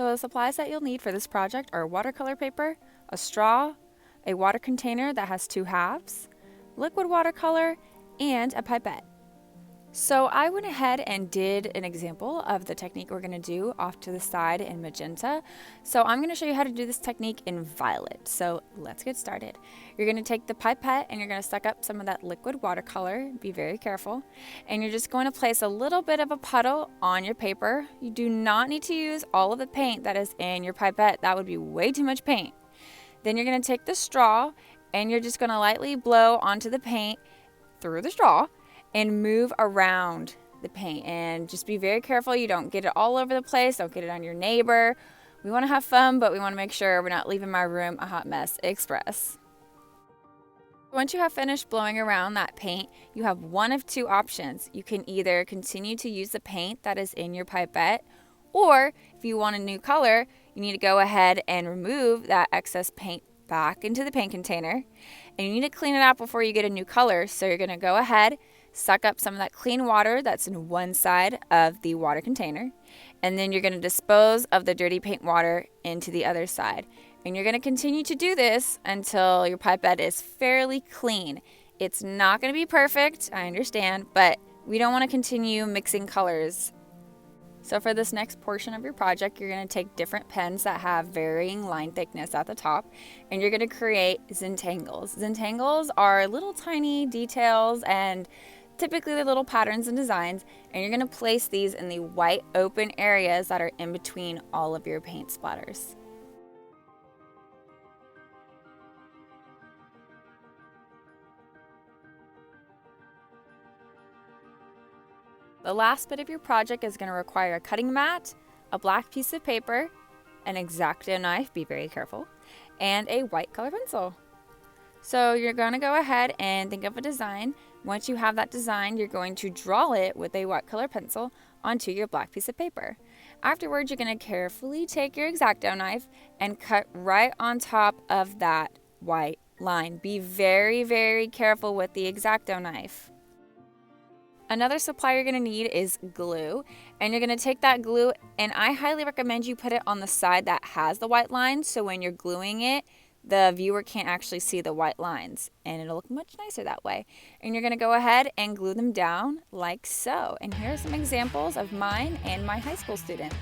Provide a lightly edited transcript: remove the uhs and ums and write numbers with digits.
So the supplies that you'll need for this project are watercolor paper, a straw, a water container that has 2 halves, liquid watercolor, and a pipette. So I went ahead and did an example of the technique we're going to do off to the side in magenta. So I'm going to show you how to do this technique in violet. So let's get started. You're going to take the pipette and you're going to suck up some of that liquid watercolor. Be very careful. And you're just going to place a little bit of a puddle on your paper. You do not need to use all of the paint that is in your pipette. That would be way too much paint. Then you're going to take the straw and you're just going to lightly blow onto the paint through the straw and move around the paint, and just be very careful you don't get it all over the place. Don't get it on your neighbor. We want to have fun, but we want to make sure we're not leaving my room a hot mess express. Once you have finished blowing around that paint, you have one of 2 options. You can either continue to use the paint that is in your pipette, or if you want a new color, you need to go ahead and remove that excess paint back into the paint container, and you need to clean it out before you get a new color. So you're going to go ahead, suck up some of that clean water that's in one side of the water container, and then you're going to dispose of the dirty paint water into the other side. And you're going to continue to do this until your pipette is fairly clean. It's not going to be perfect, I understand, but we don't want to continue mixing colors. So for this next portion of your project, you're going to take different pens that have varying line thickness at the top, and you're going to create Zentangles. Zentangles are little tiny details, and typically they're little patterns and designs, and you're going to place these in the white open areas that are in between all of your paint splatters. The last bit of your project is going to require a cutting mat, a black piece of paper, an x-acto knife, be very careful, and a white color pencil. So you're going to go ahead and think of a design. Once you have that design, you're going to draw it with a white color pencil onto your black piece of paper. Afterwards, you're going to carefully take your x-acto knife and cut right on top of that white line. Be very, very careful with the x-acto knife. Another supply you're going to need is glue, and you're going to take that glue, and I highly recommend you put it on the side that has the white lines, so when you're gluing it, the viewer can't actually see the white lines, and it'll look much nicer that way. And you're going to go ahead and glue them down like so. And here are some examples of mine and my high school students.